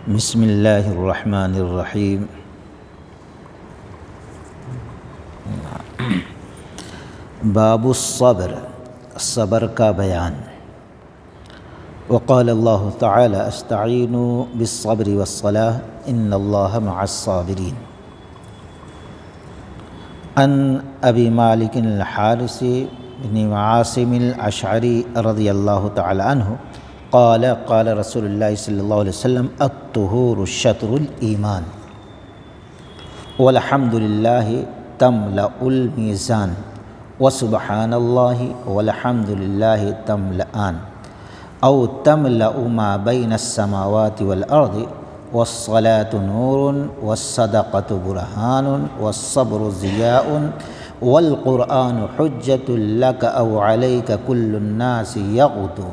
بسم اللہ الرحمن الرحیم۔ باب الصبر، صبر کا بیان۔ وقال اللہ تعالی استعینوا بالصبر والصلاة ان اللہ مع الصابرین۔ عن ابی مالک الحارث بن عاصم الاشعری رضی اللہ تعالی عنہ قال قال رسول اللہ صلی اللہ علیہ وسلم الطہور شطر الایمان والحمد للہ تملأ المیزان وسبحان اللہ والحمد للہ تملأان او تملأ ما بین السماوات والارض والصلاة نور والصدقة برہان والصبر ضیاء والقرآن حجة لك او علیک کل الناس یغدو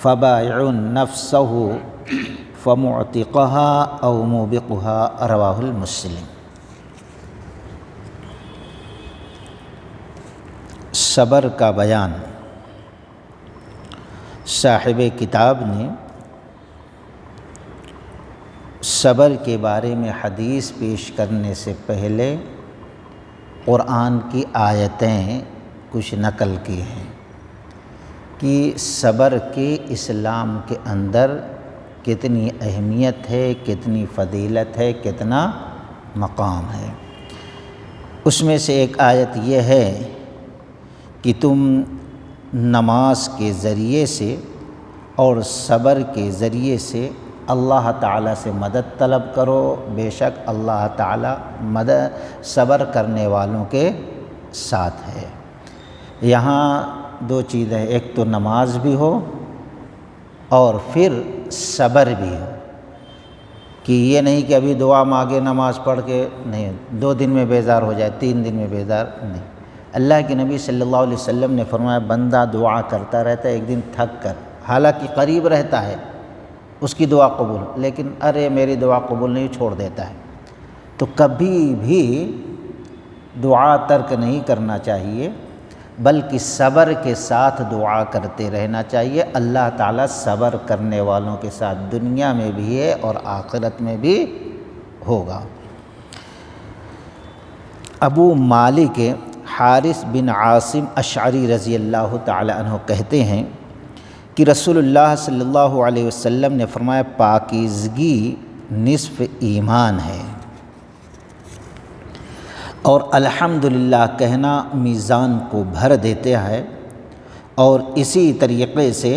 فبائع نفسه فمعتقها او موبقها رواہ المسلم۔ صبر کا بیان۔ صاحب کتاب نے صبر کے بارے میں حدیث پیش کرنے سے پہلے قرآن کی آیتیں کچھ نقل کی ہیں کہ صبر کے اسلام کے اندر کتنی اہمیت ہے، کتنی فضیلت ہے، کتنا مقام ہے۔ اس میں سے ایک آیت یہ ہے کہ تم نماز کے ذریعے سے اور صبر کے ذریعے سے اللہ تعالیٰ سے مدد طلب کرو، بے شک اللہ تعالیٰ صبر کرنے والوں کے ساتھ ہے۔ یہاں دو چیزیں، ایک تو نماز بھی ہو اور پھر صبر بھی ہو، کہ یہ نہیں کہ ابھی دعا مانگے نماز پڑھ کے نہیں، 2 دن میں بیزار ہو جائے، 3 دن میں بیزار نہیں۔ اللہ کے نبی صلی اللہ علیہ وسلم نے فرمایا بندہ دعا کرتا رہتا ہے، ایک دن تھک کر، حالانکہ قریب رہتا ہے اس کی دعا قبول، لیکن ارے میری دعا قبول نہیں، چھوڑ دیتا ہے۔ تو کبھی بھی دعا ترک نہیں کرنا چاہیے، بلکہ صبر کے ساتھ دعا کرتے رہنا چاہیے۔ اللہ تعالیٰ صبر کرنے والوں کے ساتھ دنیا میں بھی ہے اور آخرت میں بھی ہوگا۔ ابو مالک حارث بن عاصم اشعری رضی اللہ تعالی عنہ کہتے ہیں کہ رسول اللہ صلی اللہ علیہ وسلم نے فرمایا پاکیزگی نصف ایمان ہے، اور الحمدللہ کہنا میزان کو بھر دیتا ہے، اور اسی طریقے سے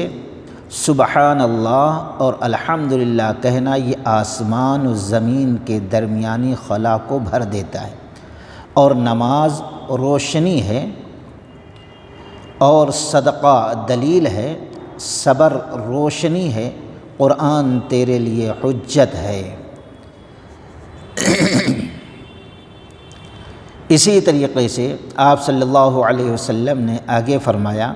سبحان اللہ اور الحمدللہ کہنا یہ آسمان و زمین کے درمیانی خلا کو بھر دیتا ہے، اور نماز روشنی ہے، اور صدقہ دلیل ہے، صبر روشنی ہے، قرآن تیرے لیے حجت ہے۔ اسی طریقے سے آپ صلی اللہ علیہ وسلم نے آگے فرمایا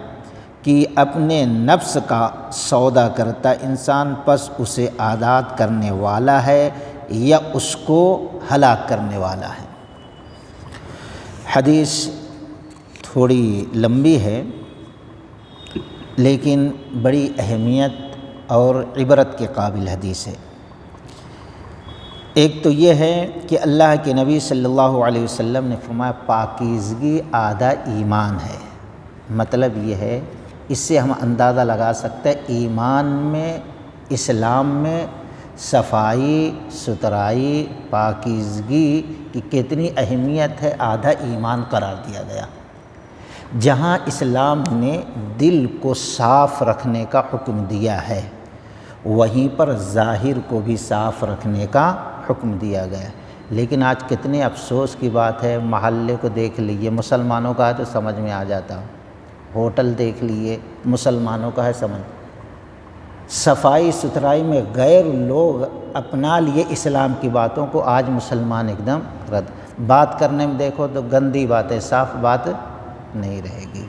کہ اپنے نفس کا سودا کرتا انسان پس اسے آزاد کرنے والا ہے یا اس کو ہلاک کرنے والا ہے۔ حدیث تھوڑی لمبی ہے لیکن بڑی اہمیت اور عبرت کے قابل حدیث ہے۔ ایک تو یہ ہے کہ اللہ کے نبی صلی اللہ علیہ وسلم نے فرمایا پاکیزگی آدھا ایمان ہے۔ مطلب یہ ہے، اس سے ہم اندازہ لگا سکتے ہیں ایمان میں، اسلام میں صفائی ستھرائی پاکیزگی کی کتنی اہمیت ہے، آدھا ایمان قرار دیا گیا۔ جہاں اسلام نے دل کو صاف رکھنے کا حکم دیا ہے، وہیں پر ظاہر کو بھی صاف رکھنے کا حکم دیا گیا۔ لیکن آج کتنے افسوس کی بات ہے، محلے کو دیکھ لیجیے، مسلمانوں کا ہے تو سمجھ میں آ جاتا، ہوٹل دیکھ لیجیے مسلمانوں کا ہے سمجھ، صفائی ستھرائی میں غیر لوگ اپنا لیے اسلام کی باتوں کو، آج مسلمان ایک دم رد، بات کرنے میں دیکھو تو گندی بات ہے، صاف بات نہیں رہے گی۔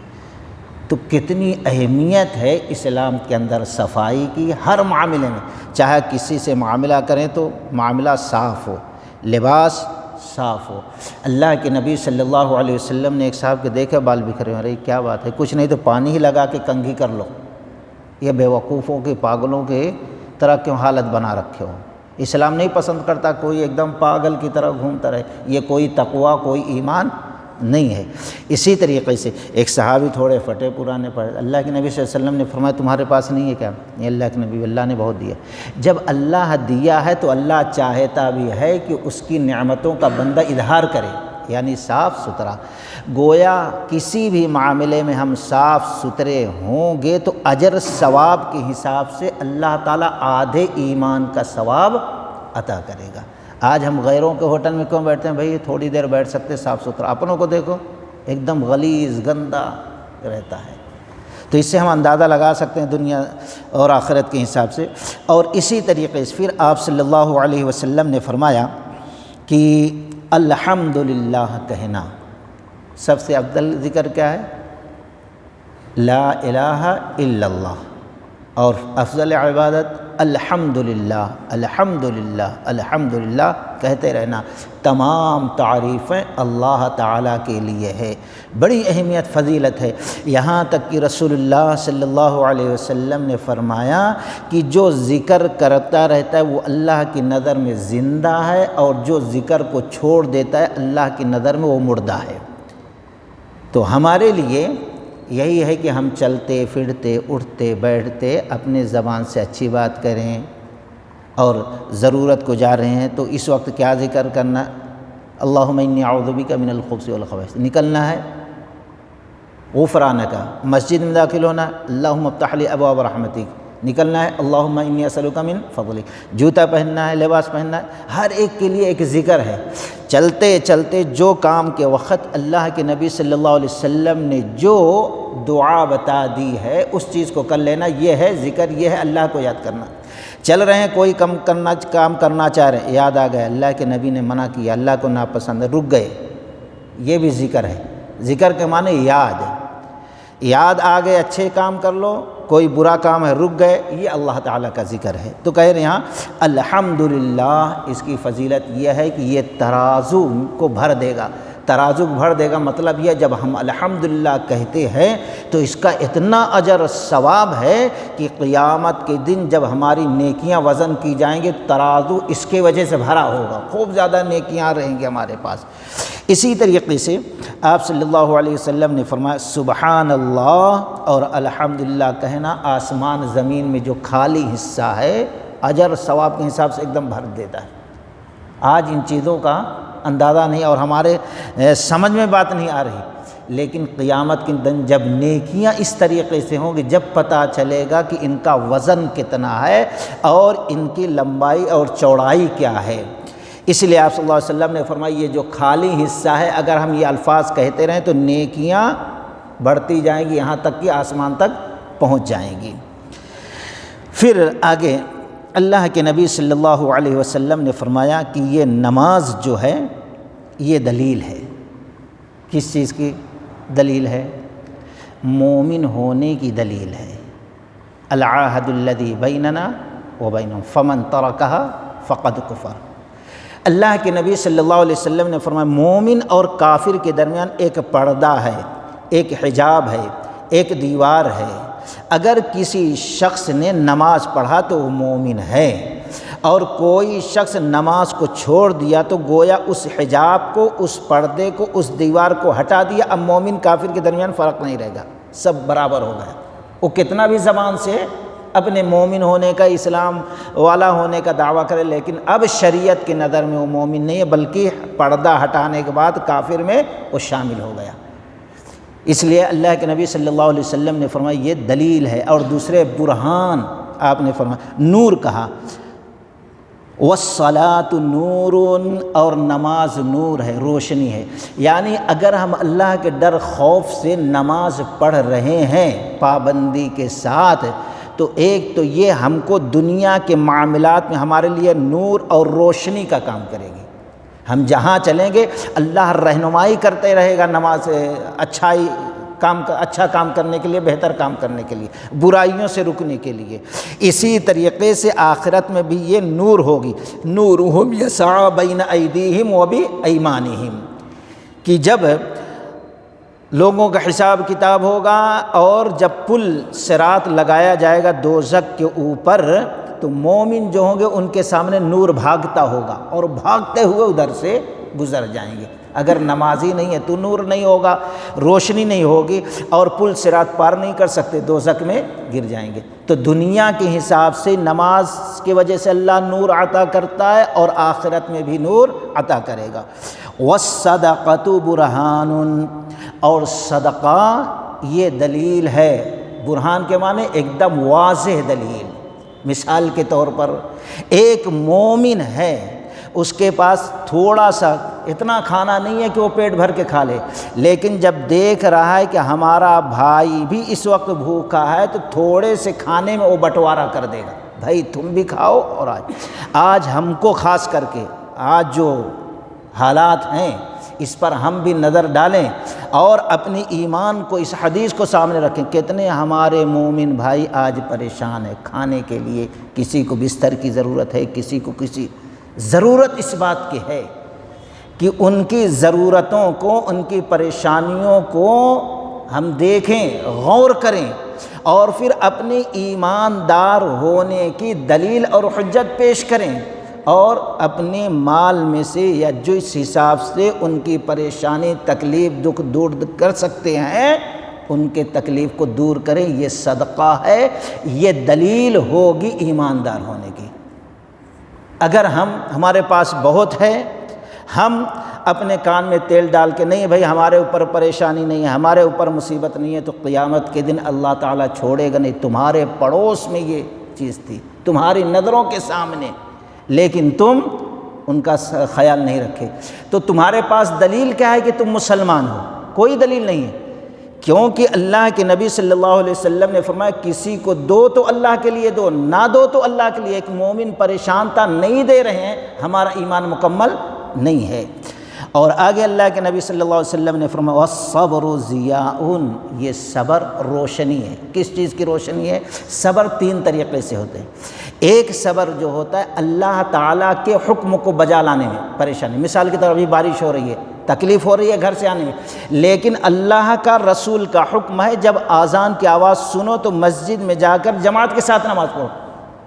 تو کتنی اہمیت ہے اسلام کے اندر صفائی کی، ہر معاملے میں، چاہے کسی سے معاملہ کریں تو معاملہ صاف ہو، لباس صاف ہو۔ اللہ کے نبی صلی اللہ علیہ وسلم نے ایک صاحب کے دیکھے بال بکھرے، ارے کیا بات ہے، کچھ نہیں تو پانی ہی لگا کے کنگھی کر لو، یہ بیوقوفوں کے پاگلوں کے طرح کیوں حالت بنا رکھے ہو، اسلام نہیں پسند کرتا کوئی ایک دم پاگل کی طرح گھومتا رہے، یہ کوئی تقویٰ کوئی ایمان نہیں ہے۔ اسی طریقے سے ایک صحابی تھوڑے پھٹے پرانے پڑے، اللہ کے نبی صلی اللہ علیہ وسلم نے فرمایا تمہارے پاس نہیں ہے کیا؟ یہ اللہ کے نبی، اللہ نے بہت دیا۔ جب اللہ دیا ہے تو اللہ چاہتا بھی ہے کہ اس کی نعمتوں کا بندہ اظہار کرے، یعنی صاف ستھرا۔ گویا کسی بھی معاملے میں ہم صاف ستھرے ہوں گے تو اجر ثواب کے حساب سے اللہ تعالیٰ آدھے ایمان کا ثواب عطا کرے گا۔ آج ہم غیروں کے ہوٹل میں کیوں بیٹھتے ہیں؟ بھئی تھوڑی دیر بیٹھ سکتے صاف ستھرا، اپنوں کو دیکھو ایک دم غلیظ گندا رہتا ہے۔ تو اس سے ہم اندازہ لگا سکتے ہیں دنیا اور آخرت کے حساب سے۔ اور اسی طریقے سے پھر آپ صلی اللہ علیہ وسلم نے فرمایا کہ الحمدللہ کہنا، سب سے افضل ذکر کیا ہے؟ لا الہ الا اللہ۔ اور افضل عبادت الحمدللہ الحمدللہ الحمدللہ کہتے رہنا۔ تمام تعریفیں اللہ تعالیٰ کے لیے ہے، بڑی اہمیت فضیلت ہے۔ یہاں تک کہ رسول اللہ صلی اللہ علیہ وسلم نے فرمایا کہ جو ذکر کرتا رہتا ہے وہ اللہ کی نظر میں زندہ ہے، اور جو ذکر کو چھوڑ دیتا ہے اللہ کی نظر میں وہ مردہ ہے۔ تو ہمارے لیے یہی ہے کہ ہم چلتے پھرتے اٹھتے بیٹھتے اپنے زبان سے اچھی بات کریں، اور ضرورت کو جا رہے ہیں تو اس وقت کیا ذکر کرنا؟ اللہم انی اعوذ بک من الخبث والخبائث، نکلنا ہے غفرانک، مسجد میں داخل ہونا اللہم افتح لی ابواب رحمتک، نکلنا ہے اللہم انی اسألک من فضلک، جوتا پہننا ہے، لباس پہننا ہے، ہر ایک کے لیے ایک ذکر ہے۔ چلتے چلتے جو کام کے وقت اللہ کے نبی صلی اللہ علیہ وسلم نے جو دعا بتا دی ہے اس چیز کو کر لینا، یہ ہے ذکر، یہ ہے اللہ کو یاد کرنا۔ چل رہے ہیں کوئی کام کرنا چاہ رہے ہیں، یاد آ گیا اللہ کے نبی نے منع کیا، اللہ کو ناپسند ہے، رک گئے، یہ بھی ذکر ہے۔ ذکر کے معنی یاد ہے، یاد آ گئے اچھے کام کر لو، کوئی برا کام ہے رک گئے، یہ اللہ تعالیٰ کا ذکر ہے۔ تو کہہ رہے ہیں یہاں الحمدللہ، اس کی فضیلت یہ ہے کہ یہ ترازو کو بھر دے گا۔ ترازو بھر دے گا مطلب یہ جب ہم الحمدللہ کہتے ہیں تو اس کا اتنا اجر ثواب ہے کہ قیامت کے دن جب ہماری نیکیاں وزن کی جائیں گے ترازو اس کے وجہ سے بھرا ہوگا، خوب زیادہ نیکیاں رہیں گے ہمارے پاس۔ اسی طریقے سے آپ صلی اللہ علیہ وسلم نے فرمایا سبحان اللہ اور الحمدللہ کہنا آسمان زمین میں جو خالی حصہ ہے اجر ثواب کے حساب سے ایک دم بھر دیتا ہے۔ آج ان چیزوں کا اندازہ نہیں اور ہمارے سمجھ میں بات نہیں آ رہی، لیکن قیامت کے دن جب نیکیاں اس طریقے سے ہوں گی، جب پتہ چلے گا کہ ان کا وزن کتنا ہے اور ان کی لمبائی اور چوڑائی کیا ہے۔ اس لیے آپ صلی اللہ علیہ وسلم نے فرمایا یہ جو خالی حصہ ہے اگر ہم یہ الفاظ کہتے رہیں تو نیکیاں بڑھتی جائیں گی یہاں تک کہ آسمان تک پہنچ جائیں گی۔ پھر آگے اللہ کے نبی صلی اللہ علیہ وسلم نے فرمایا کہ یہ نماز جو ہے یہ دلیل ہے۔ کس چیز کی دلیل ہے؟ مومن ہونے کی دلیل ہے۔ العہد الذی بیننا وبینہم فمن ترکہا فقد کفر۔ اللہ کے نبی صلی اللہ علیہ وسلم نے فرمایا مومن اور کافر کے درمیان ایک پردہ ہے، ایک حجاب ہے، ایک دیوار ہے۔ اگر کسی شخص نے نماز پڑھا تو وہ مومن ہے، اور کوئی شخص نماز کو چھوڑ دیا تو گویا اس حجاب کو، اس پردے کو، اس دیوار کو ہٹا دیا۔ اب مومن کافر کے درمیان فرق نہیں رہے گا، سب برابر ہو گیا۔ وہ کتنا بھی زبان سے اپنے مومن ہونے کا، اسلام والا ہونے کا دعویٰ کرے، لیکن اب شریعت کی نظر میں وہ مومن نہیں ہے، بلکہ پردہ ہٹانے کے بعد کافر میں وہ شامل ہو گیا۔ اس لیے اللہ کے نبی صلی اللہ علیہ وسلم نے فرمایا یہ دلیل ہے۔ اور دوسرے برہان آپ نے فرمایا، نور کہا، والصلاۃ نور، اور نماز نور ہے، روشنی ہے۔ یعنی اگر ہم اللہ کے ڈر خوف سے نماز پڑھ رہے ہیں پابندی کے ساتھ تو ایک تو یہ ہم کو دنیا کے معاملات میں ہمارے لیے نور اور روشنی کا کام کرے گی۔ ہم جہاں چلیں گے اللہ رہنمائی کرتے رہے گا نماز اچھا کام کرنے کے لیے، بہتر کام کرنے کے لیے، برائیوں سے رکنے کے لیے۔ اسی طریقے سے آخرت میں بھی یہ نور ہوگی، نورہم یسعی بین ایدیہم وبایمانہم، کہ جب لوگوں کا حساب کتاب ہوگا اور جب پل صراط لگایا جائے گا دوزخ کے اوپر تو مومن جو ہوں گے ان کے سامنے نور بھاگتا ہوگا اور بھاگتے ہوئے ادھر سے گزر جائیں گے۔ اگر نمازی نہیں ہے تو نور نہیں ہوگا، روشنی نہیں ہوگی، اور پل صراط پار نہیں کر سکتے، دوزخ میں گر جائیں گے۔ تو دنیا کے حساب سے نماز کی وجہ سے اللہ نور عطا کرتا ہے اور آخرت میں بھی نور عطا کرے گا۔ وَالصَّدَقَةُ بُرْهَانٌ، اور صدقہ یہ دلیل ہے۔ برہان کے معنی ایک دم واضح دلیل۔ مثال کے طور پر ایک مومن ہے، اس کے پاس تھوڑا سا اتنا کھانا نہیں ہے کہ وہ پیٹ بھر کے کھا لے، لیکن جب دیکھ رہا ہے کہ ہمارا بھائی بھی اس وقت بھوکا ہے تو تھوڑے سے کھانے میں وہ بٹوارا کر دے گا، بھائی تم بھی کھاؤ۔ اور آج ہم کو خاص کر کے آج جو حالات ہیں اس پر ہم بھی نظر ڈالیں اور اپنی ایمان کو، اس حدیث کو سامنے رکھیں۔ کتنے ہمارے مومن بھائی آج پریشان ہیں کھانے کے لیے، کسی کو بستر کی ضرورت ہے، کسی کو کسی ضرورت اس بات کی ہے کہ ان کی ضرورتوں کو، ان کی پریشانیوں کو ہم دیکھیں، غور کریں اور پھر اپنے ایماندار ہونے کی دلیل اور حجت پیش کریں، اور اپنے مال میں سے یا جو اس حساب سے ان کی پریشانی، تکلیف، دکھ دور کر سکتے ہیں ان کے تکلیف کو دور کریں۔ یہ صدقہ ہے، یہ دلیل ہوگی ایماندار ہونے کی۔ اگر ہمارے پاس بہت ہے، ہم اپنے کان میں تیل ڈال کے نہیں بھائی ہمارے اوپر پریشانی نہیں ہے، ہمارے اوپر مصیبت نہیں ہے، تو قیامت کے دن اللہ تعالیٰ چھوڑے گا نہیں۔ تمہارے پڑوس میں یہ چیز تھی، تمہاری نظروں کے سامنے، لیکن تم ان کا خیال نہیں رکھے۔ تو تمہارے پاس دلیل کیا ہے کہ تم مسلمان ہو؟ کوئی دلیل نہیں ہے، کیونکہ اللہ کے نبی صلی اللہ علیہ وسلم نے فرمایا کسی کو دو تو اللہ کے لیے دو، نہ دو تو اللہ کے لیے۔ ایک مومن پریشان تھا، نہیں دے رہے ہیں، ہمارا ایمان مکمل نہیں ہے۔ اور آگے اللہ کے نبی صلی اللہ علیہ وسلم نے فرمایا وَالصَّبْرُ ضِيَاءٌ، یہ صبر روشنی ہے۔ کس چیز کی روشنی ہے؟ صبر تین طریقے سے ہوتے ہیں۔ ایک صبر جو ہوتا ہے اللہ تعالیٰ کے حکم کو بجا لانے میں پریشانی، مثال کی طرح ابھی بارش ہو رہی ہے، تکلیف ہو رہی ہے گھر سے آنے میں، لیکن اللہ کا رسول کا حکم ہے جب اذان کی آواز سنو تو مسجد میں جا کر جماعت کے ساتھ نماز پڑھو۔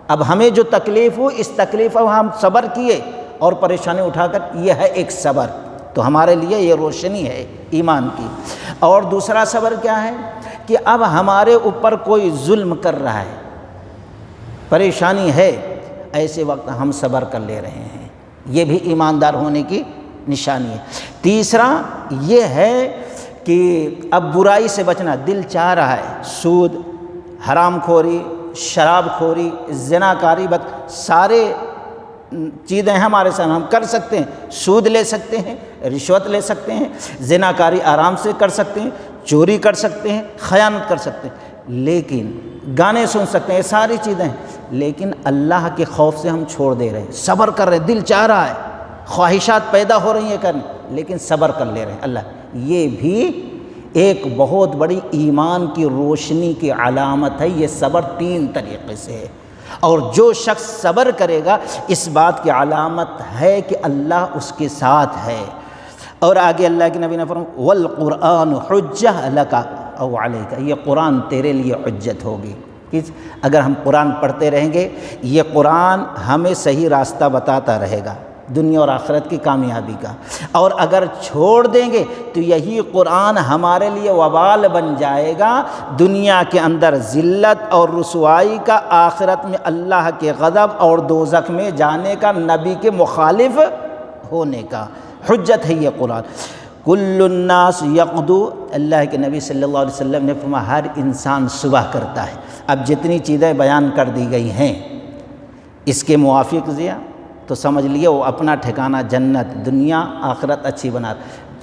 اب ہمیں جو تکلیف ہو، اس تکلیف پر ہم صبر کیے اور پریشانی اٹھا کر، یہ ہے ایک صبر۔ تو ہمارے لیے یہ روشنی ہے ایمان کی۔ اور دوسرا صبر کیا ہے کہ اب ہمارے اوپر کوئی ظلم کر رہا ہے، پریشانی ہے، ایسے وقت ہم صبر کر لے رہے ہیں، یہ بھی ایماندار ہونے کی نشانی ہے۔ تیسرا یہ ہے کہ اب برائی سے بچنا، دل چاہ رہا ہے، سود، حرام خوری، شراب خوری، زناکاری، سارے چیزیں ہمارے سامنے، ہم کر سکتے ہیں، سود لے سکتے ہیں، رشوت لے سکتے ہیں، زناکاری آرام سے کر سکتے ہیں، چوری کر سکتے ہیں، خیانت کر سکتے ہیں، لیکن گانے سن سکتے ہیں، یہ ساری چیزیں ہیں، لیکن اللہ کے خوف سے ہم چھوڑ دے رہے ہیں، صبر کر رہے ہیں، دل چاہ رہا ہے، خواہشات پیدا ہو رہی ہیں کرنے، لیکن صبر کر لے رہے ہیں اللہ۔ یہ بھی ایک بہت بڑی ایمان کی روشنی کی علامت ہے۔ یہ صبر تین طریقے سے ہے، اور جو شخص صبر کرے گا اس بات کی علامت ہے کہ اللہ اس کے ساتھ ہے۔ اور آگے اللہ کے نبی نے فرمایا وَالْقُرْآنُ حُجَّةٌ لَكَ أَوْ عَلَيْكَ، یہ قرآن تیرے لیے حجت ہوگی۔ اگر ہم قرآن پڑھتے رہیں گے، یہ قرآن ہمیں صحیح راستہ بتاتا رہے گا دنیا اور آخرت کی کامیابی کا، اور اگر چھوڑ دیں گے تو یہی قرآن ہمارے لیے وبال بن جائے گا، دنیا کے اندر ذلت اور رسوائی کا، آخرت میں اللہ کے غضب اور دوزخ میں جانے کا، نبی کے مخالف ہونے کا۔ حجت ہے یہ قرآن۔ کل الناس یغدو، اللہ کے نبی صلی اللہ علیہ وسلم نے فرمایا ہر انسان صبح کرتا ہے۔ اب جتنی چیزیں بیان کر دی گئی ہیں اس کے موافق دیا تو سمجھ لیے وہ اپنا ٹھکانہ جنت، دنیا آخرت اچھی بنا۔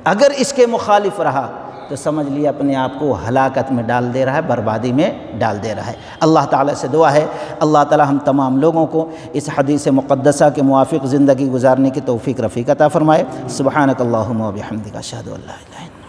اگر اس کے مخالف رہا تو سمجھ لیے اپنے آپ کو ہلاکت میں ڈال دے رہا ہے، بربادی میں ڈال دے رہا ہے۔ اللہ تعالیٰ سے دعا ہے اللہ تعالیٰ ہم تمام لوگوں کو اس حدیث مقدسہ کے موافق زندگی گزارنے کی توفیق رفیق عطا فرمائے۔ سبحانک اللہم و بحمدک، اشہد ان لا الہ الا انت۔